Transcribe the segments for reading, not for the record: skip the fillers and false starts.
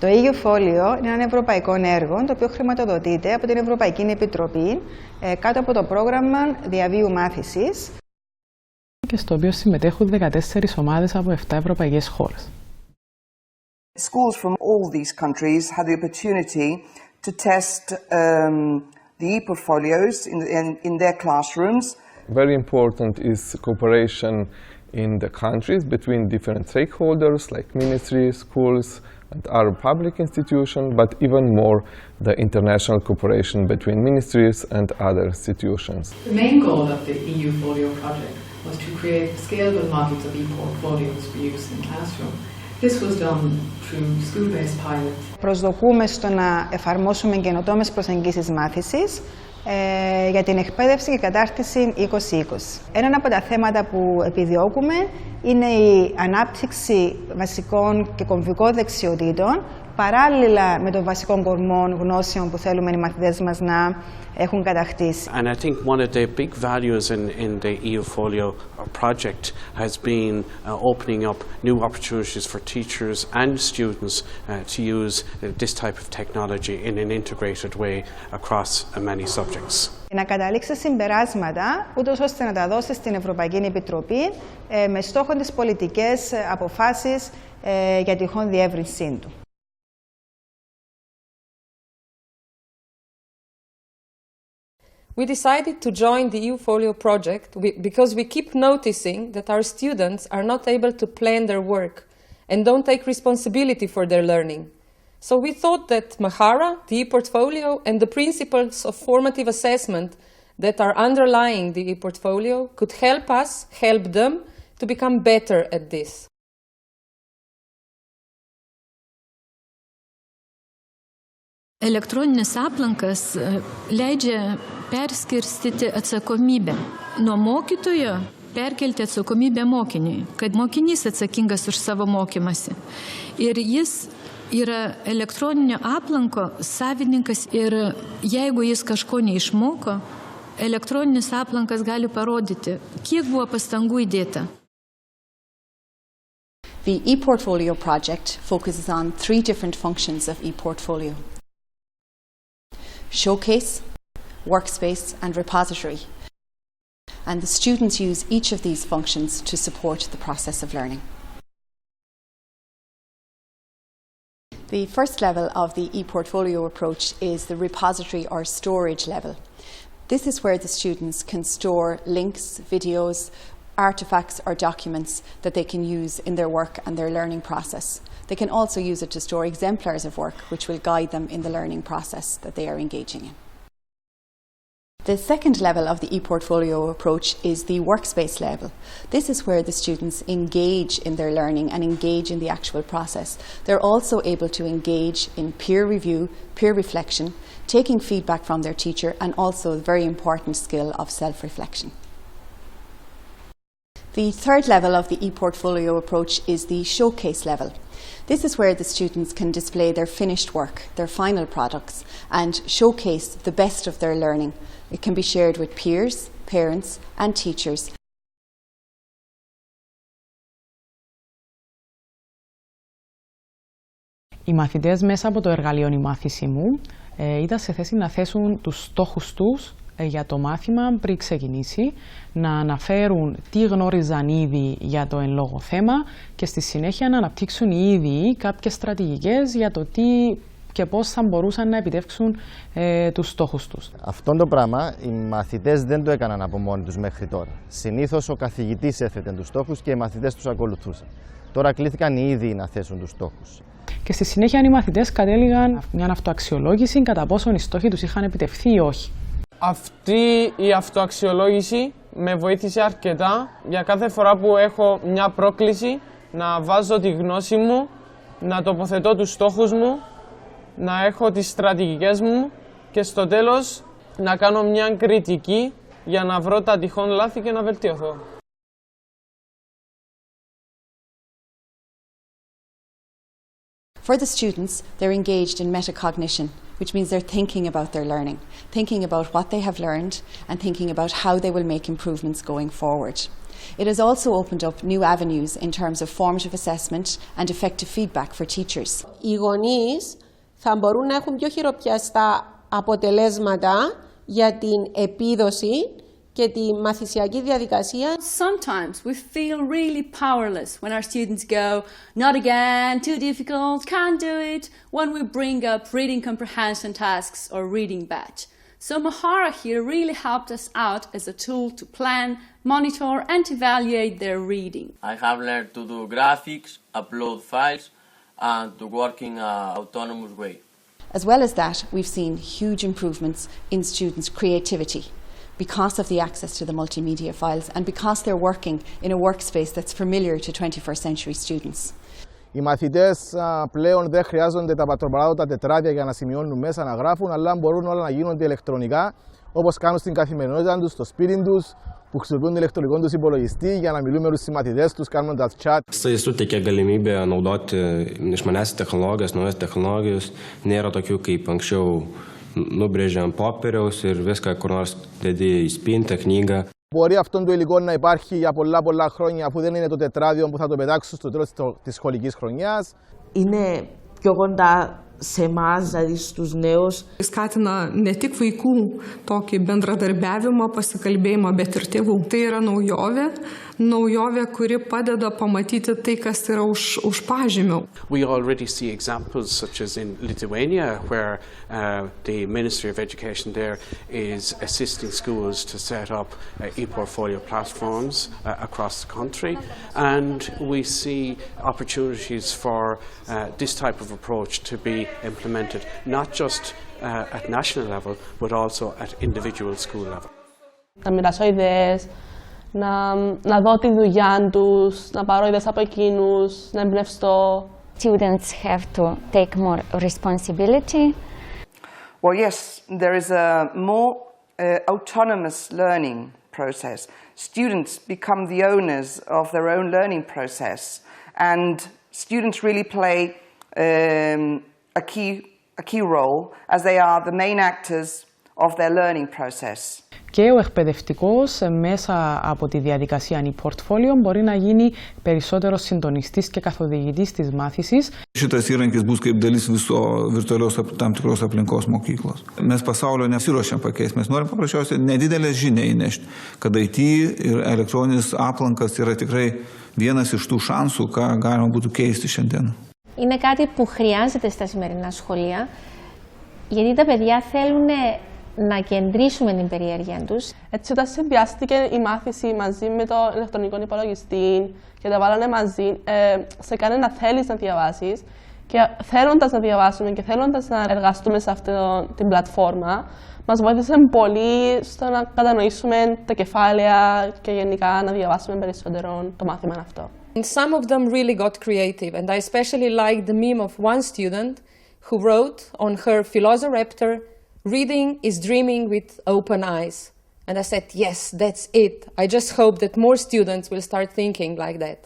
Το EUfolio είναι ένα ευρωπαϊκό έργο το οποίο χρηματοδοτείται από την Ευρωπαϊκή Επιτροπή κάτω από το πρόγραμμα διαβίου μάθησης και στο οποίο συμμετέχουν 14 ομάδες από 7 ευρωπαϊκές χώρες. Schools from all these countries had the opportunity to test the EUfolios in their classrooms. Very important is cooperation in the countries between different stakeholders like ministries, schools and other public institutions, but even more the international cooperation between ministries and other institutions. The main goal of the EUfolio project was to create scalable models of e-portfolios for use in the classroom. This was done through school-based pilots. Προσδοκούμε στο να εφαρμόσουμε καινοτόμες προσεγγίσεις μάθησης για την εκπαίδευση και κατάρτιση 2020. Ένα από τα θέματα που επιδιώκουμε είναι η ανάπτυξη βασικών και κομβικών δεξιοτήτων παράλληλα με των βασικών κορμών γνώσεων που θέλουμε οι μαθητές μας να έχουν κατακτήσει. And I think one of the big values in the EUfolio project has been opening up new opportunities for teachers and students to use this type of technology in an integrated way across many subjects. Να καταλήξει συμπεράσματα, ούτως ώστε να τα δώσει στην Ευρωπαϊκή Επιτροπή με στόχο τις πολιτικές αποφάσεις για τυχόν διεύρυνσή του. We decided to join the EUfolio project because we keep noticing that our students are not able to plan their work and don't take responsibility for their learning. So we thought that Mahara, the ePortfolio, and the principles of formative assessment that are underlying the ePortfolio could help us help them to become better at this. Elektroninis aplankas leidžia perskirstyti atsakomybę nuo mokytojo, perkelti atsakomybę mokiniui, kad mokinys atsakingas už savo mokymasi. Ir jis yra elektroninio aplanko savininkas ir jeigu jis kažko neišmoko, elektroninis aplankas gali parodyti, kiek buvo pastangų įdėta. The ePortfolio project focuses on 3 different functions of ePortfolio: showcase, workspace and repository. And the students use each of these functions to support the process of learning. The first level of the ePortfolio approach is the repository or storage level. This is where the students can store links, videos, artifacts or documents that they can use in their work and their learning process. They can also use it to store exemplars of work which will guide them in the learning process that they are engaging in. The second level of the ePortfolio approach is the workspace level. This is where the students engage in their learning and engage in the actual process. They're also able to engage in peer review, peer reflection, taking feedback from their teacher, and also a very important skill of self-reflection. The third level of the ePortfolio approach is the showcase level. This is where the students can display their finished work, their final products, and showcase the best of their learning. It can be shared with peers, parents, and teachers. Οι μαθητές μέσα από το εργαλείο «Η μάθησή μου» ήταν σε θέση να θέσουν τους στόχους τους για το μάθημα πριν ξεκινήσει, να αναφέρουν τι γνώριζαν ήδη για το εν λόγω θέμα και στη συνέχεια να αναπτύξουν ήδη κάποιες στρατηγικές για το τι και πώς θα μπορούσαν να επιτεύξουν τους στόχους τους. Αυτό το πράγμα οι μαθητές δεν το έκαναν από μόνοι τους μέχρι τώρα. Συνήθως ο καθηγητής έθετε τους στόχους και οι μαθητές τους ακολουθούσαν. Τώρα κλήθηκαν οι ίδιοι να θέσουν τους στόχους. Και στη συνέχεια οι μαθητές κατέληγαν μια αυτοαξιολόγηση κατά πόσον οι στόχοι τους είχαν επιτευχθεί ή όχι. Αυτή η αυτοαξιολόγηση με βοήθησε αρκετά για κάθε φορά που έχω μια πρόκληση να βάζω τη γνώση μου, να τοποθετώ τους στόχους μου, να έχω τις στρατηγικές μου και στο τέλος να κάνω μια κριτική για να βρω τα τυχόν λάθη και να βελτιωθώ. For the students, they're engaged in metacognition, which means they're thinking about their learning, thinking about what they have learned and thinking about how they will make improvements going forward. It has also opened up new avenues in terms of formative assessment and effective feedback for teachers. Οι γονείς θα μπορούν να έχουν πιο χειροπιαστά αποτελέσματα για την επίδοση και τη μαθησιακή διαδικασία. Sometimes we feel really powerless when our students go, not again, too difficult, can't do it, when we bring up reading comprehension tasks or reading batch. So Mahara here really helped us out as a tool to plan, monitor and evaluate their reading. I have learned to do graphics, upload files and to work in an autonomous way. As well as that, we've seen huge improvements in students' creativity because of the access to the multimedia files and because they're working in a workspace that's familiar to 21st century students. Οι μαθητές πλέον δεν χρειάζονται τα πατροπαράδοτα τετράδια για να σημειώνουν μέσα, να γράφουν, αλλά μπορούν όλα να γίνονται ηλεκτρονικά, όπως κάνουν στην καθημερινότητα τους, στο σπίτι τους, που χρησιμοποιούν ηλεκτρονικό τους υπολογιστή για να μιλούν με τους συμμαθητές τους, κάνουν τα chat. Tai suteikia galimybę naudoti išmaniąsias technologijas, naujas technologijos, nėra tokių kaip anksčiau nubrėžiam popieriaus ir viską kur nors dedi į spintą, knygą. Μπορεί αυτό το υλικό να υπάρχει για πολλά χρόνια, αφού δεν είναι το τετράδιο που θα το πετάξουν στο τέλος της σχολικής χρονιάς. Είναι πιο κοντά σε εμάς, δηλαδή στους νέους. Skatina ne tik vaikų tokį bendradarbiavimą, pasikalbėjimą, bet ir tėvų. Tai yra naujovė, kuri padeda pamatyti tai, kas yra už pažymio. We already see examples such as in Lithuania, where the Ministry of Education there is assisting schools to set up e-portfolio platforms across the country, and we see opportunities for this type of approach to be implemented not just at national level but also at individual school level. Να μοιράσω ιδέες, να δω τη δουλειά τους, να πάρω ιδέες από εκείνους, να εμπνευστώ. Students have to take more responsibility. Well, yes, there is a more autonomous learning process. Students become the owners of their own learning process, and students really play a key role as they are the main actors of their learning process. Και ο εκπαιδευτικός μέσα από τη διαδικασία e-portfolio μπορεί να γίνει περισσότερο συντονιστής και καθοδηγητής της μάθησης. Šitas įrankis bus kaip dalis viso virtualios tam tikros aplinkos mokyklos. Mes pasaulio nesiruošiam pakeisti, mes norim paprasčiausiai nedidelę žinią įnešti, kad IT ir elektroninis aplankas yra tikrai vienas iš tų šansų, ką galima būtų keisti šiandien. Είναι κάτι που χρειάζεται στα σημερινά σχολεία, γιατί τα παιδιά θέλουν να κεντρήσουμε την περιέργεια τους. Έτσι, όταν συνδυάστηκε η μάθηση μαζί με το ηλεκτρονικό υπολογιστή και τα βάλανε μαζί, σε κάνει να θέλεις να διαβάσεις και θέλοντας να διαβάσουμε και θέλοντας να εργαστούμε σε αυτή την πλατφόρμα, μας βοήθησε πολύ στο να κατανοήσουμε τα κεφάλαια και γενικά να διαβάσουμε περισσότερο το μάθημα αυτό. And some of them really got creative, and I especially liked the meme of one student who wrote on her Velociraptor, "Reading is dreaming with open eyes." And I said, yes, that's it. I just hope that more students will start thinking like that.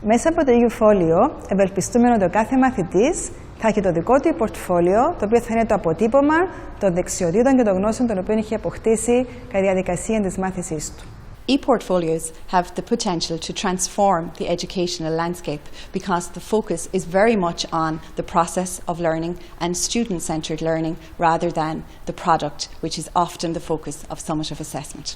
Μέσα από το EUfolio ευελπιστούμε ότι ο κάθε μαθητής θα έχει το δικό του πορτφόλιο, το οποίο θα είναι το αποτύπωμα των δεξιοτήτων και των γνώσεων των οποίων έχει αποκτήσει κατά τη διαδικασία της μάθησής του. E-portfolios have the potential to transform the educational landscape because the focus is very much on the process of learning and student-centred learning rather than the product, which is often the focus of summative assessment.